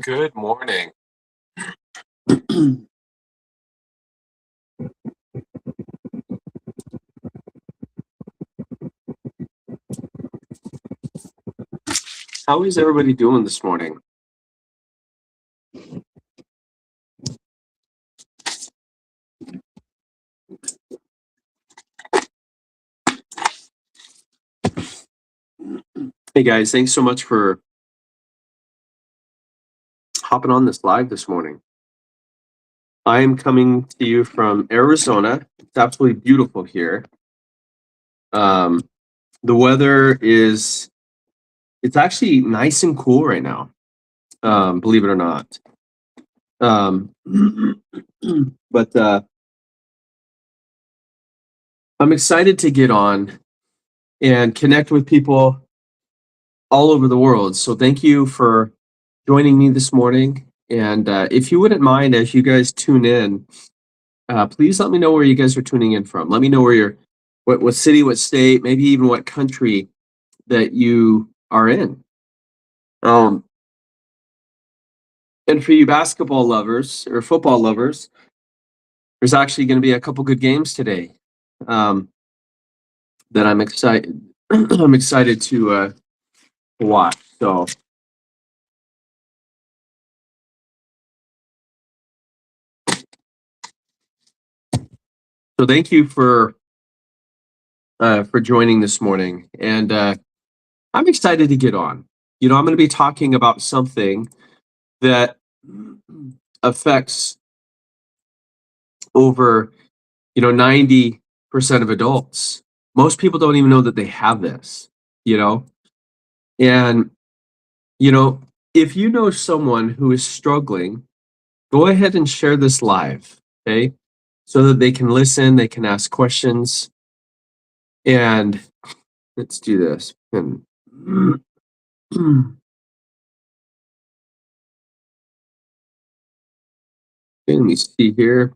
Good morning. How is everybody doing this morning? Hey guys, thanks so much for hopping on this live this morning. I am coming to you from Arizona. It's absolutely beautiful here. The weather it's actually nice and cool right now, believe it or not. But I'm excited to get on and connect with people all over the world. So thank you for joining me this morning. And if you wouldn't mind, as you guys tune in, please let me know where you guys are tuning in from. Let me know where what city, what state, maybe even what country that you are in. And for you basketball lovers or football lovers, there's actually going to be a couple good games today that I'm excited. I'm excited to watch. So thank you for joining this morning, and I'm excited to get on. I'm going to be talking about something that affects over 90% of adults. Most people don't even know that they have this, and if you know someone who is struggling, go ahead and share this live, okay, so that they can listen, they can ask questions. And let's do this. And let me see here.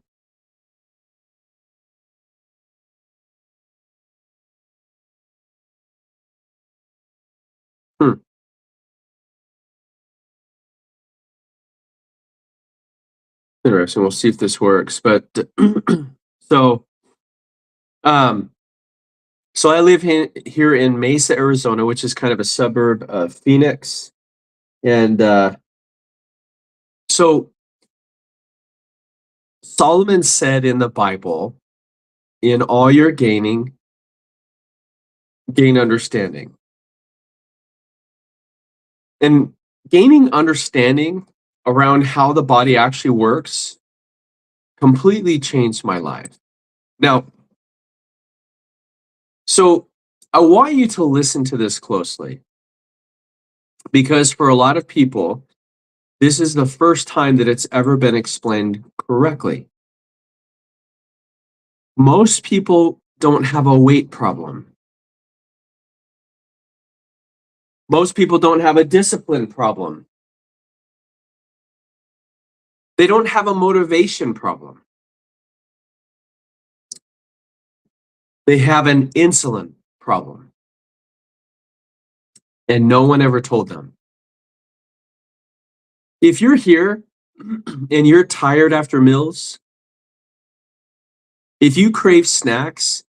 Interesting. We'll see if this works. But so I live here in Mesa, Arizona, which is kind of a suburb of Phoenix. And so Solomon said in the Bible, in all your gaining, gain understanding. And gaining understanding around how the body actually works completely changed my life. Now, so I want you to listen to this closely, because for a lot of people, this is the first time that it's ever been explained correctly. Most people don't have a weight problem. Most people don't have a discipline problem. They don't have a motivation problem. They have an insulin problem. And no one ever told them. If you're here and you're tired after meals, if you crave snacks,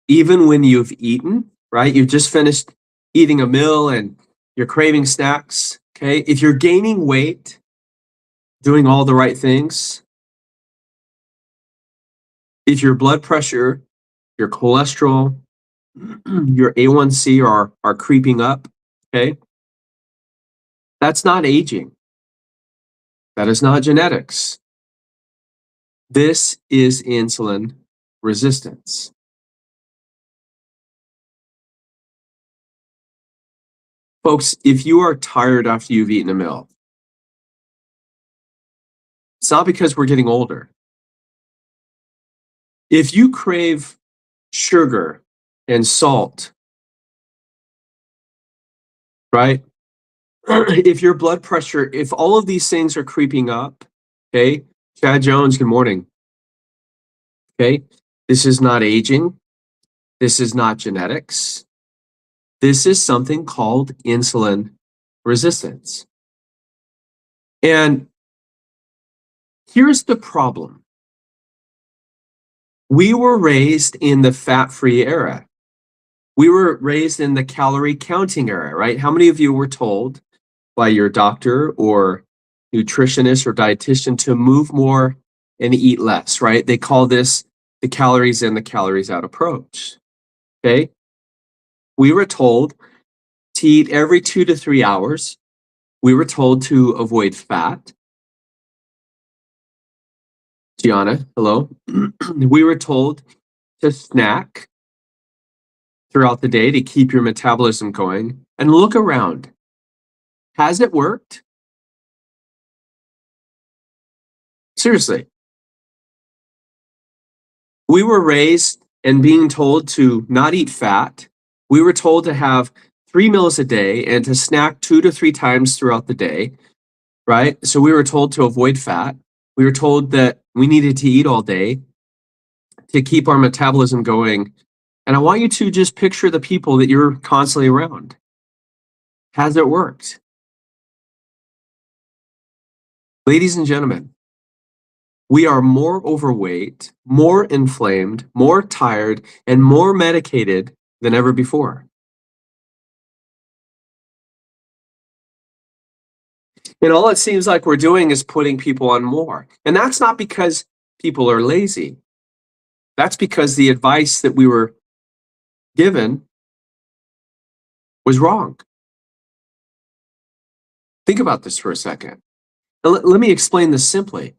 even when you've eaten, right? You've just finished eating a meal and you're craving snacks, okay? If you're gaining weight, doing all the right things, if your blood pressure, your cholesterol, your A1C are creeping up, okay? That's not aging. That is not genetics. This is insulin resistance. Folks, if you are tired after you've eaten a meal, it's not because we're getting older. If you crave sugar and salt, right? If your blood pressure, if all of these things are creeping up, okay? Chad Jones, good morning. Okay, this is not aging. This is not genetics. This is something called insulin resistance. And here's the problem. We were raised in the fat-free era. We were raised in the calorie counting era, right? How many of you were told by your doctor or nutritionist or dietitian to move more and eat less, right? They call this the calories in, the calories out approach. Okay. We were told to eat every 2 to 3 hours. We were told to avoid fat. Gianna, hello. We were told to snack throughout the day to keep your metabolism going. And look around. Has it worked? Seriously. We were raised and being told to not eat fat. We were told to have 3 meals a day and to snack 2 to 3 times throughout the day, right? So we were told to avoid fat. We were told that we needed to eat all day to keep our metabolism going. And I want you to just picture the people that you're constantly around. Has it worked? Ladies and gentlemen, we are more overweight, more inflamed, more tired, and more medicated than ever before. And all it seems like we're doing is putting people on more. And that's not because people are lazy. That's because the advice that we were given was wrong. Think about this for a second. Let me explain this simply.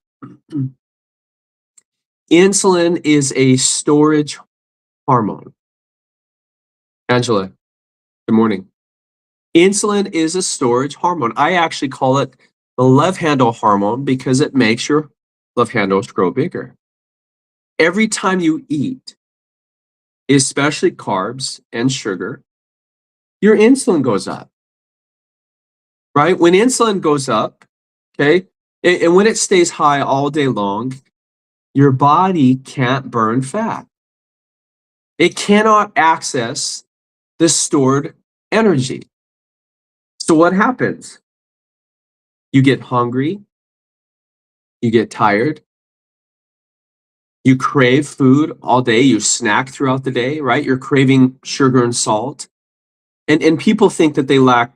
Insulin is a storage hormone. Angela, good morning. Insulin is a storage hormone. I actually call it the love handle hormone because it makes your love handles grow bigger. Every time you eat, especially carbs and sugar, your insulin goes up, right? When insulin goes up, okay, and when it stays high all day long, your body can't burn fat. It cannot access the stored energy. So what happens? You get hungry, you get tired, you crave food all day, you snack throughout the day, right? You're craving sugar and salt. And people think that they lack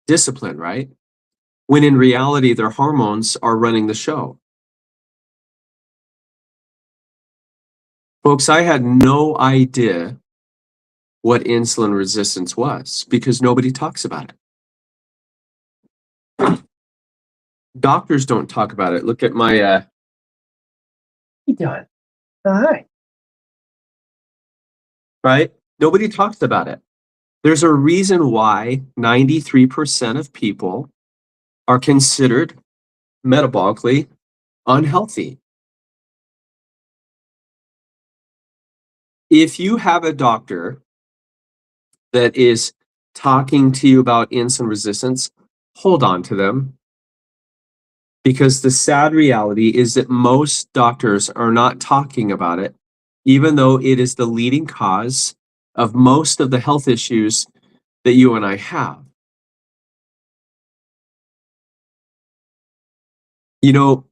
discipline, right? When in reality, their hormones are running the show. Folks, I had no idea what insulin resistance was because nobody talks about it. Doctors don't talk about it. Look at my what you doing? Hi. Right? Nobody talks about it. There's a reason why 93% of people are considered metabolically unhealthy. If you have a doctor that is talking to you about insulin resistance, hold on to them. Because the sad reality is that most doctors are not talking about it, even though it is the leading cause of most of the health issues that you and I have. You know,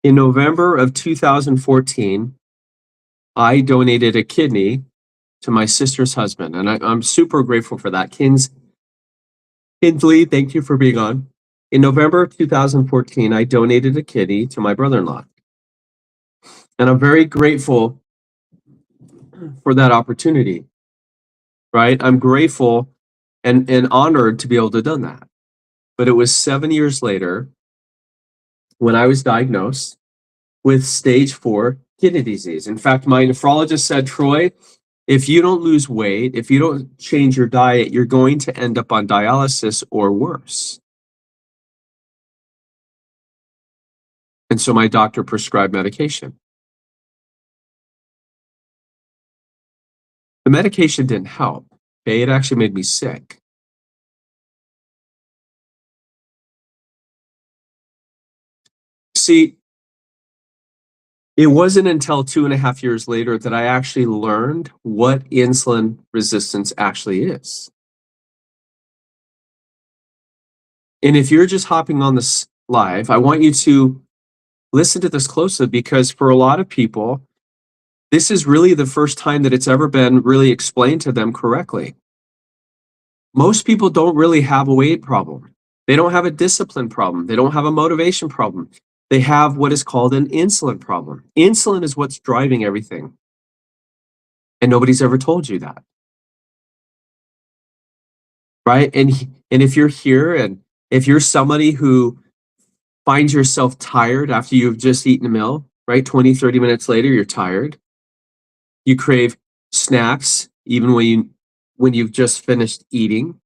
in November of 2014, I donated a kidney to my sister's husband, and I'm super grateful for that. Kinsley, thank you for being on. In November of 2014, I donated a kidney to my brother-in-law, and I'm very grateful for that opportunity, right? I'm grateful and honored to be able to have done that. But it was 7 years later when I was diagnosed with stage 4 kidney disease. In fact, my nephrologist said, Troy, if you don't lose weight, if you don't change your diet, you're going to end up on dialysis or worse. And so my doctor prescribed medication. The medication didn't help. Okay, it actually made me sick. See, it wasn't until 2.5 years later that I actually learned what insulin resistance actually is. And if you're just hopping on this live, I want you to listen to this closely because for a lot of people, this is really the first time that it's ever been really explained to them correctly. Most people don't really have a weight problem. They don't have a discipline problem. They don't have a motivation problem. They have what is called an insulin problem. Insulin is what's driving everything. And nobody's ever told you that, right? And if you're here and if you're somebody who finds yourself tired after you've just eaten a meal, right? 20, 30 minutes later, you're tired. You crave snacks even when you've just finished eating,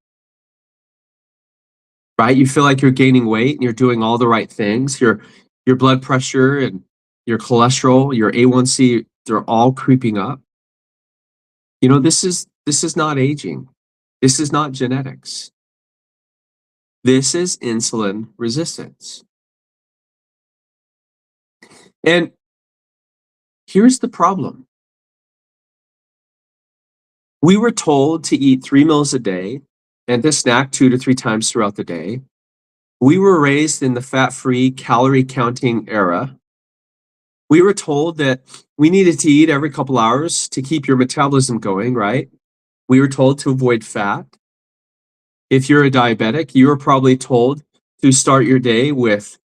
right? You feel like you're gaining weight and you're doing all the right things. Your blood pressure and your cholesterol, your A1C, they're all creeping up. You know, this is not aging. This is not genetics. This is insulin resistance. And here's the problem. We were told to eat 3 meals a day and to snack 2 to 3 times throughout the day. We were raised in the fat-free, calorie-counting era. We were told that we needed to eat every couple hours to keep your metabolism going, right? We were told to avoid fat. If you're a diabetic, you were probably told to start your day with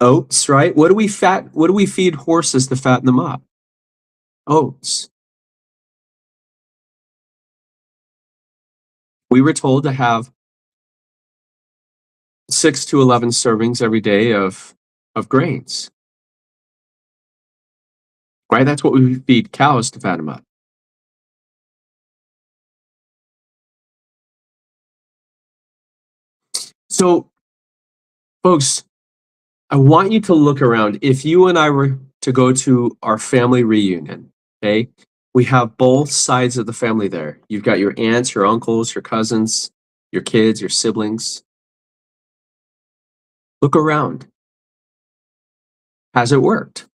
oats, right? What do we feed horses to fatten them up? Oats. We were told to have 6 to 11 servings every day of grains, right? That's what we feed cows to fatten them up. So, folks, I want you to look around. If you and I were to go to our family reunion, okay, we have both sides of the family there. You've got your aunts, your uncles, your cousins, your kids, your siblings. Look around. Has it worked?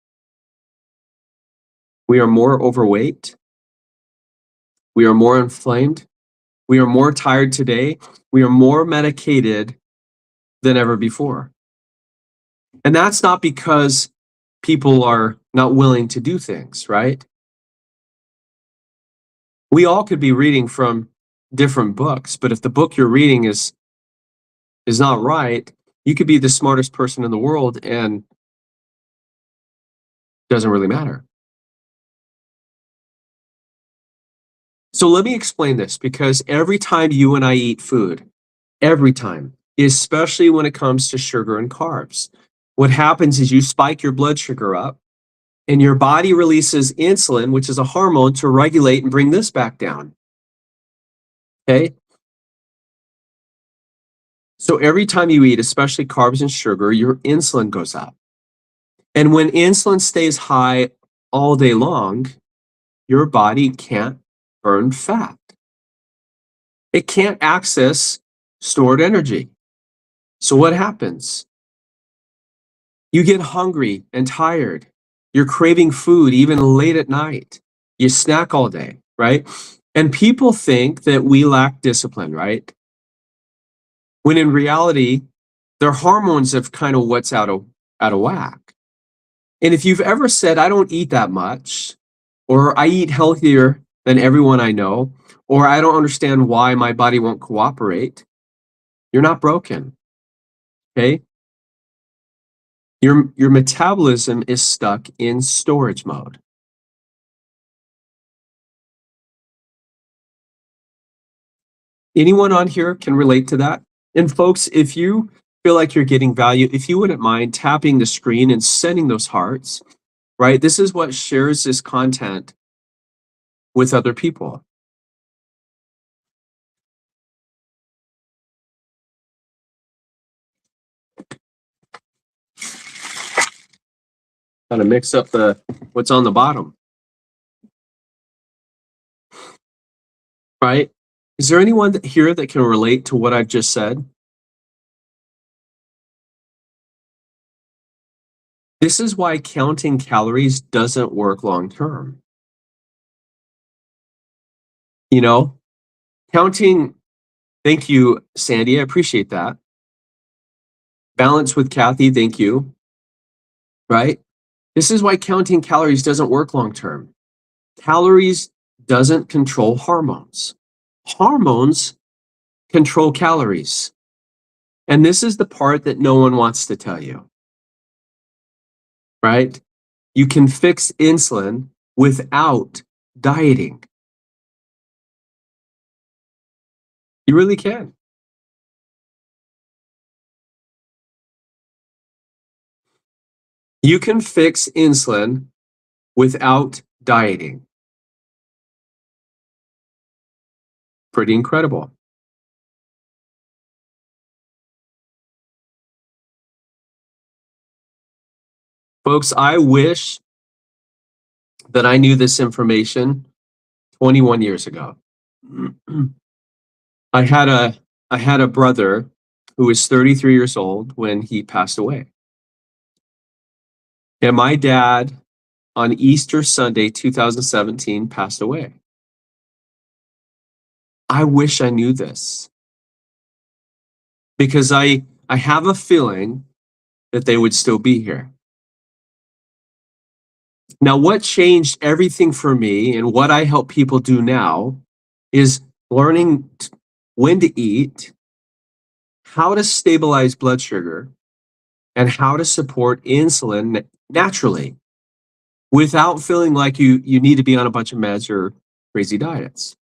We are more overweight. We are more inflamed. We are more tired today. We are more medicated than ever before. And that's not because people are not willing to do things, right? We all could be reading from different books, but if the book you're reading is not right, you could be the smartest person in the world and it doesn't really matter. So let me explain this because every time you and I eat food, every time, especially when it comes to sugar and carbs, what happens is you spike your blood sugar up and your body releases insulin, which is a hormone, to regulate and bring this back down. Okay? So every time you eat, especially carbs and sugar, your insulin goes up. And when insulin stays high all day long, your body can't burn fat. It can't access stored energy. So what happens? You get hungry and tired. You're craving food even late at night. You snack all day, right? And people think that we lack discipline, right? When in reality, their hormones have kind of what's out of whack. And if you've ever said, I don't eat that much, or I eat healthier than everyone I know, or I don't understand why my body won't cooperate, you're not broken. Okay? Your metabolism is stuck in storage mode. Anyone on here can relate to that? And folks, if you feel like you're getting value, if you wouldn't mind tapping the screen and sending those hearts, right? This is what shares this content with other people. Kind of mix up what's on the bottom, right? Is there anyone here that can relate to what I've just said? This is why counting calories doesn't work long term. You know, counting, thank you, Sandy. I appreciate that. Balance with Kathy, thank you, right? This is why counting calories doesn't work long term. Calories doesn't control hormones. Hormones control calories. And this is the part that no one wants to tell you, right? You can fix insulin without dieting. You really can. You can fix insulin without dieting. Pretty incredible. Folks, I wish that I knew this information 21 years ago. I had a brother who was 33 years old when he passed away. And my dad on Easter Sunday 2017 passed away. I wish I knew this because I have a feeling that they would still be here. Now, what changed everything for me and what I help people do now is learning when to eat, how to stabilize blood sugar, and how to support insulin naturally without feeling like you need to be on a bunch of meds or crazy diets.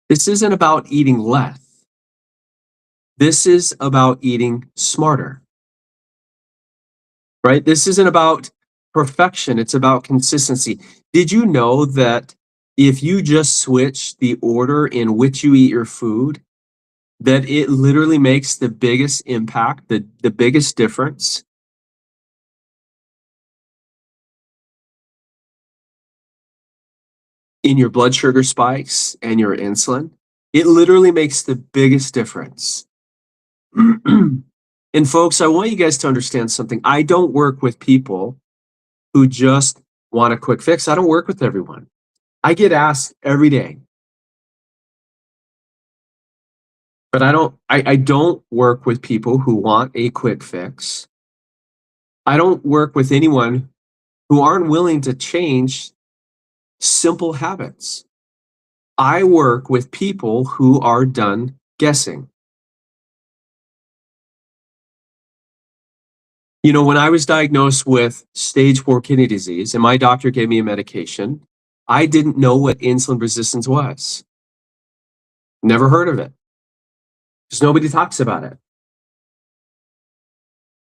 This isn't about eating less. This is about eating smarter, right? This isn't about perfection. It's about consistency. Did you know that if you just switch the order in which you eat your food, that it literally makes the biggest impact, the biggest difference? In your blood sugar spikes and your insulin? It literally makes the biggest difference. And folks, I want you guys to understand something. I don't work with people who just want a quick fix. I don't work with everyone. I get asked every day, but I don't work with people who want a quick fix. I don't work with anyone who aren't willing to change simple habits. I work with people who are done guessing. You know, when I was diagnosed with stage 4 kidney disease and my doctor gave me a medication, I didn't know what insulin resistance was. Never heard of it because nobody talks about it.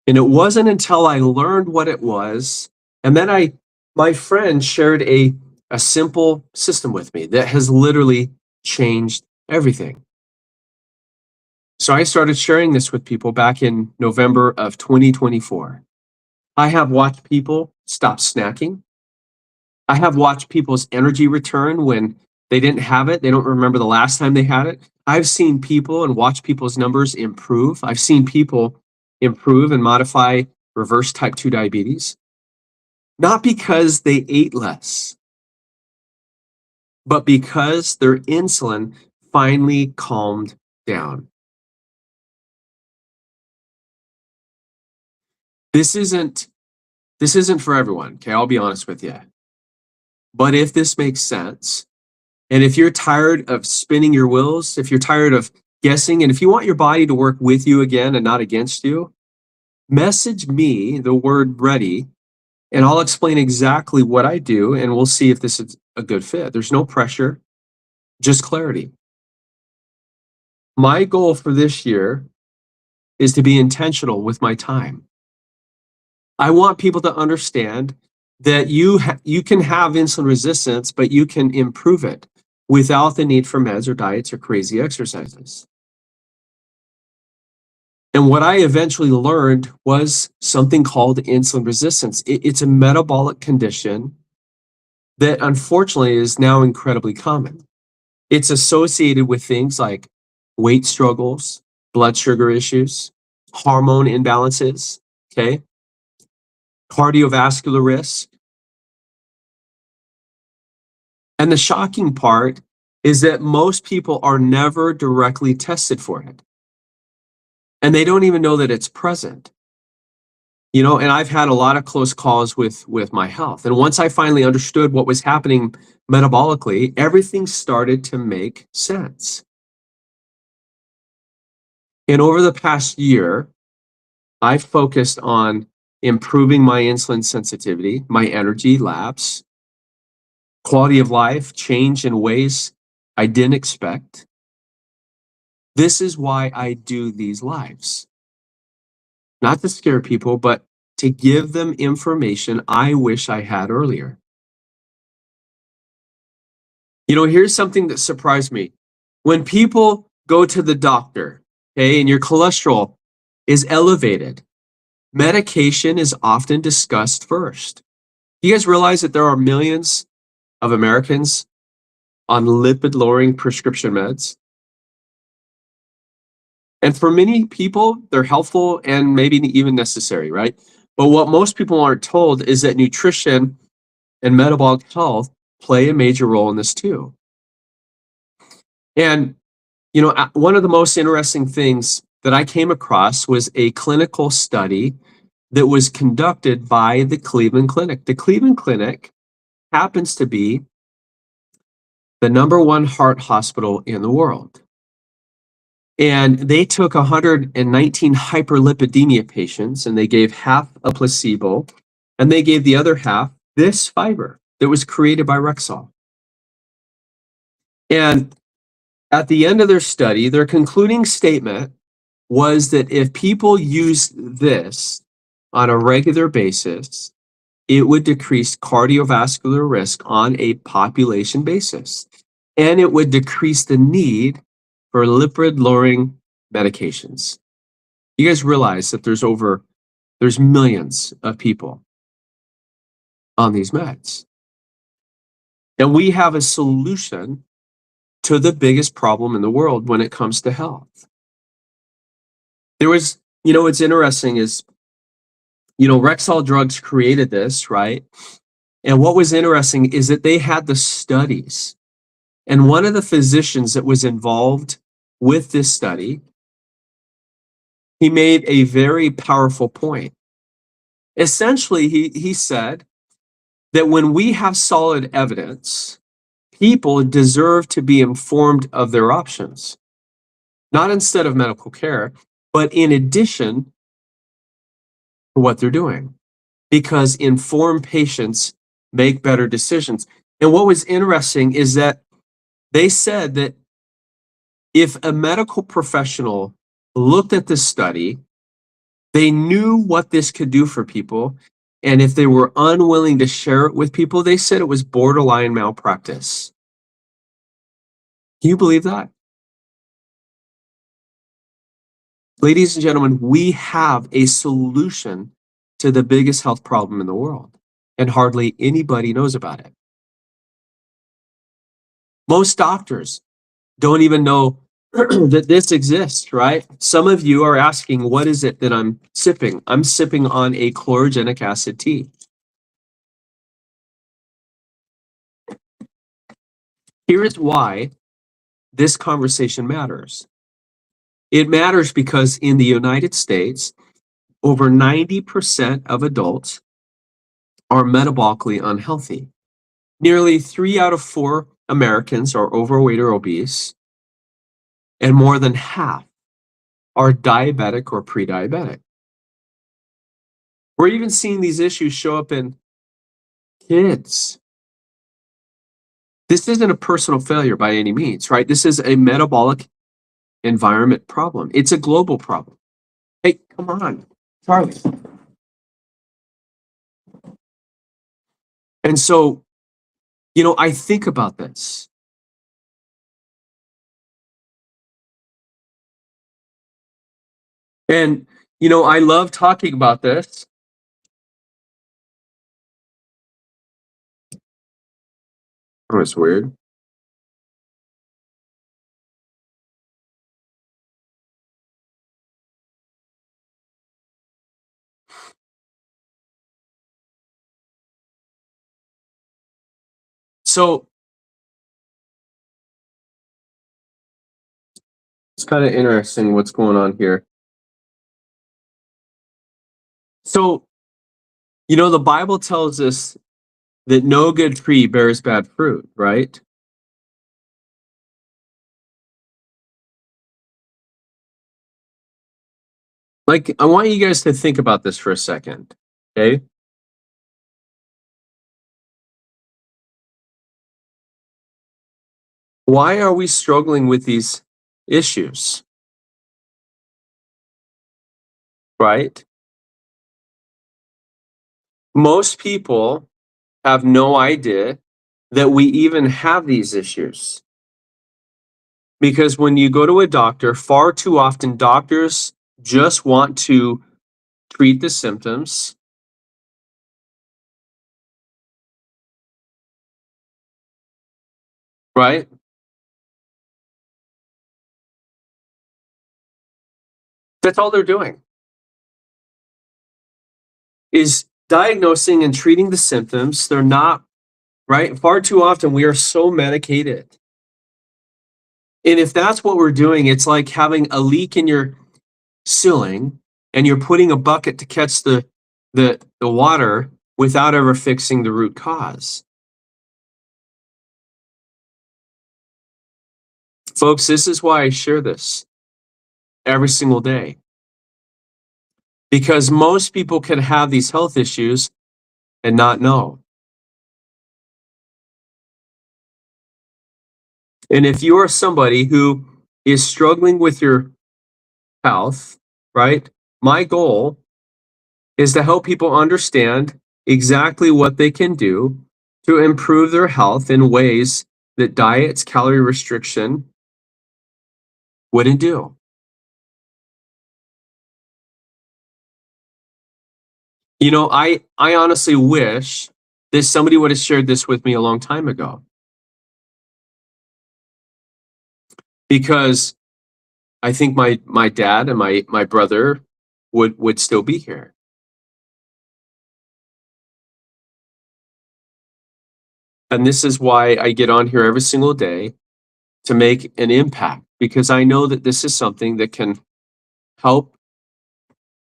And it wasn't until I learned what it was, and then my friend shared a simple system with me that has literally changed everything. So I started sharing this with people back in November of 2024. I have watched people stop snacking. I have watched people's energy return when they didn't have it. They don't remember the last time they had it. I've seen people and watched people's numbers improve. I've seen people improve and modify reverse type 2 diabetes, not because they ate less, but because their insulin finally calmed down. This isn't for everyone, okay? I'll be honest with you. But if this makes sense, and if you're tired of spinning your wheels, if you're tired of guessing, and if you want your body to work with you again and not against you, message me the word ready, and I'll explain exactly what I do, and we'll see if this is a good fit. There's no pressure, just clarity. My goal for this year is to be intentional with my time. I want people to understand that you can have insulin resistance, but you can improve it without the need for meds or diets or crazy exercises. And what I eventually learned was something called insulin resistance. It's a metabolic condition that unfortunately is now incredibly common. It's associated with things like weight struggles, blood sugar issues, hormone imbalances, okay, cardiovascular risk. And the shocking part is that most people are never directly tested for it. and they don't even know that it's present. And I've had a lot of close calls with my health. And once I finally understood what was happening metabolically, everything started to make sense. And over the past year, I've focused on improving my insulin sensitivity, my energy lapse, quality of life, change in ways I didn't expect. This is why I do these lives. Not to scare people, but to give them information I wish I had earlier. Here's something that surprised me. When people go to the doctor, okay, and your cholesterol is elevated, medication is often discussed first. You guys realize that there are millions of Americans on lipid-lowering prescription meds? And for many people, they're helpful and maybe even necessary, right? But what most people aren't told is that nutrition and metabolic health play a major role in this too. And, one of the most interesting things that I came across was a clinical study that was conducted by the Cleveland Clinic. The Cleveland Clinic happens to be the #1 heart hospital in the world. And they took 119 hyperlipidemia patients and they gave half a placebo and they gave the other half this fiber that was created by Rexall. And at the end of their study, their concluding statement was that if people use this on a regular basis, it would decrease cardiovascular risk on a population basis. And it would decrease the need for lipid-lowering medications. You guys realize that there's millions of people on these meds. And we have a solution to the biggest problem in the world when it comes to health. What's interesting is, Rexall Drugs created this, right? And what was interesting is that they had the studies. And one of the physicians that was involved with this study, he made a very powerful point. Essentially, he said that when we have solid evidence, people deserve to be informed of their options, not instead of medical care, but in addition to what they're doing, because informed patients make better decisions. And what was interesting is that they said that if a medical professional looked at this study, they knew what this could do for people. And if they were unwilling to share it with people, they said it was borderline malpractice. Can you believe that? Ladies and gentlemen, we have a solution to the biggest health problem in the world, and hardly anybody knows about it. Most doctors don't even know that this exists, right? Some of you are asking, what is it that I'm sipping? I'm sipping on a chlorogenic acid tea. Here is why this conversation matters. It matters because in the United States, over 90% of adults are metabolically unhealthy. Nearly 3 out of 4 Americans are overweight or obese, and more than half are diabetic or pre-diabetic. We're even seeing these issues show up in kids. This isn't a personal failure by any means, right? This is a metabolic environment problem. It's a global problem. Hey, come on, Charlie. And so, I think about this. And, I love talking about this. Oh, it's weird. So it's kind of interesting what's going on here. So, the Bible tells us that no good tree bears bad fruit, right? Like, I want you guys to think about this for a second, okay? Why are we struggling with these issues, right? Most people have no idea that we even have these issues. Because when you go to a doctor, far too often doctors just want to treat the symptoms, right? That's all they're doing is diagnosing and treating the symptoms. They're not, right? Far too often we are so medicated. And if that's what we're doing, it's like having a leak in your ceiling and you're putting a bucket to catch the water without ever fixing the root cause. Folks, this is why I share this every single day. Because most people can have these health issues and not know. And if you are somebody who is struggling with your health, right? My goal is to help people understand exactly what they can do to improve their health in ways that diets, calorie restriction wouldn't do. I honestly wish that somebody would have shared this with me a long time ago, because I think my dad and my brother would still be here. And this is why I get on here every single day to make an impact, because I know that this is something that can help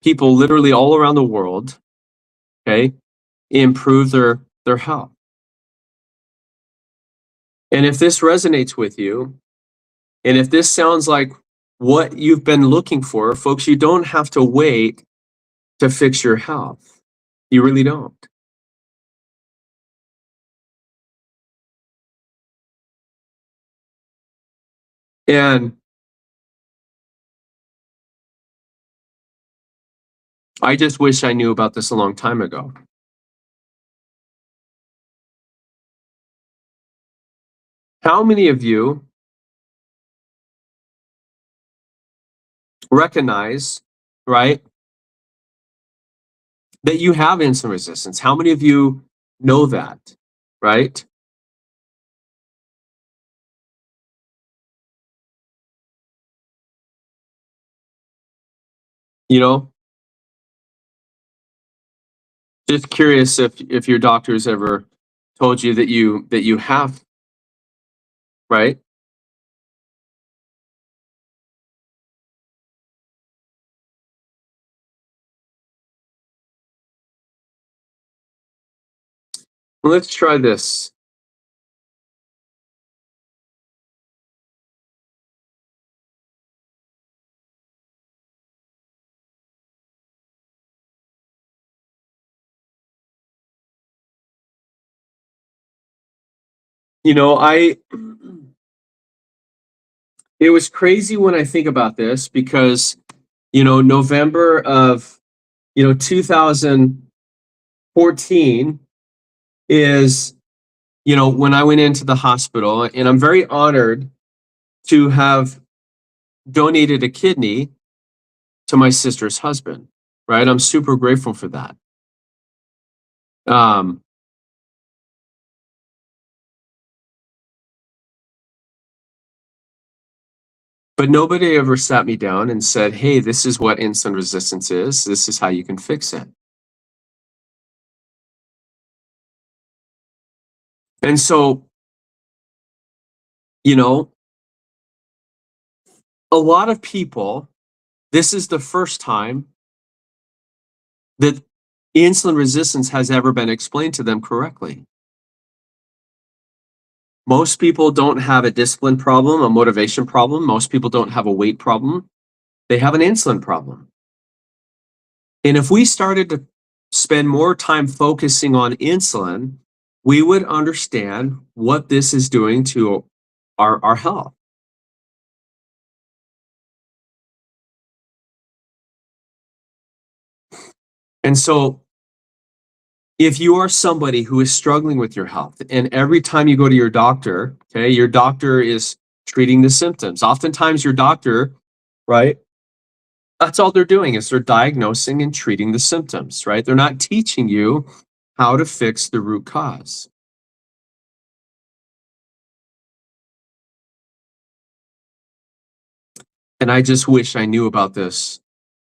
people literally all around the world, okay, improve their health. And if this resonates with you, and if this sounds like what you've been looking for, folks, you don't have to wait to fix your health. You really don't. And I just wish I knew about this a long time ago. How many of you recognize, right, that you have insulin resistance? How many of you know that, right? You know, just curious if your doctor's ever told you that you have, right? Let's try this. You know, I it was crazy when I think about this, because November of 2014 is when I went into the hospital, and I'm very honored to have donated a kidney to my sister's husband, right? I'm super grateful for that. Um, but nobody ever sat me down and said, hey, this is what insulin resistance is. This is how you can fix it. And so, you know, a lot of people, this is the first time that insulin resistance has ever been explained to them correctly. Most people don't have a discipline problem, a motivation problem. Most people don't have a weight problem. They have an insulin problem. And if we started to spend more time focusing on insulin, we would understand what this is doing to our health. And so, if you are somebody who is struggling with your health, and every time you go to your doctor, okay, your doctor is treating the symptoms. Oftentimes, your doctor, right, that's all they're doing is they're diagnosing and treating the symptoms, right? They're not teaching you how to fix the root cause. And I just wish I knew about this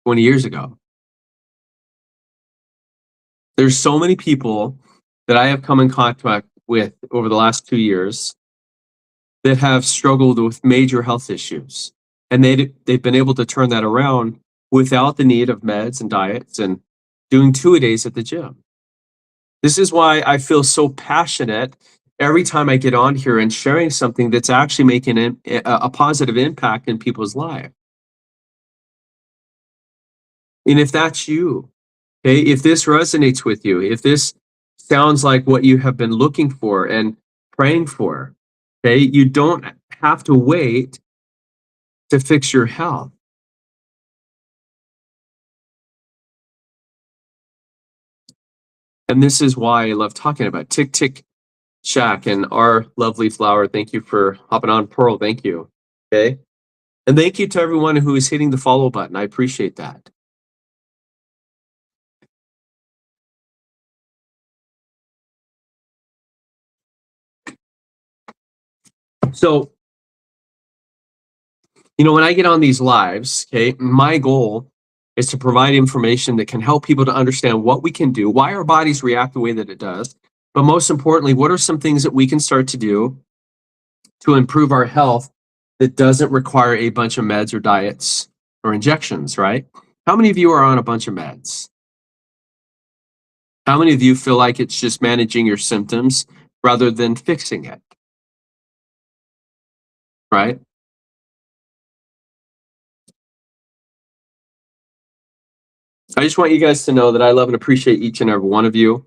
20 years ago. There's so many people that I have come in contact with over the last 2 years that have struggled with major health issues. And they've been able to turn that around without the need of meds and diets and doing 2-a-days at the gym. This is why I feel so passionate every time I get on here and sharing something that's actually making a positive impact in people's lives. And if that's you, okay, if this resonates with you, if this sounds like what you have been looking for and praying for, okay, you don't have to wait to fix your health. And this is why I love talking about Tick Tick Shack and our lovely flower. Thank you for hopping on, Pearl. Thank you. Okay. And thank you to everyone who is hitting the follow button. I appreciate that. So, when I get on these lives, okay, my goal is to provide information that can help people to understand what we can do, why our bodies react the way that it does, but most importantly, what are some things that we can start to do to improve our health that doesn't require a bunch of meds or diets or injections, right? How many of you are on a bunch of meds? How many of you feel like it's just managing your symptoms rather than fixing it, right? I just want you guys to know that I love and appreciate each and every one of you.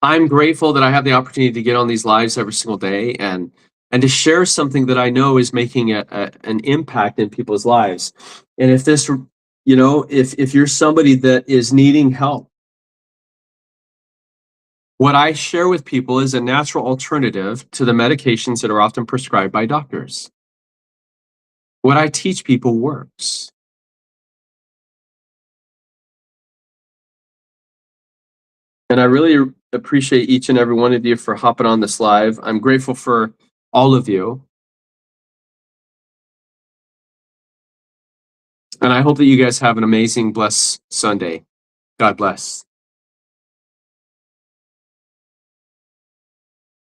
I'm grateful that I have the opportunity to get on these lives every single day and to share something that I know is making an impact in people's lives. And if this, if you're somebody that is needing help, what I share with people is a natural alternative to the medications that are often prescribed by doctors. What I teach people works. And I really appreciate each and every one of you for hopping on this live. I'm grateful for all of you. And I hope that you guys have an amazing, blessed Sunday. God bless.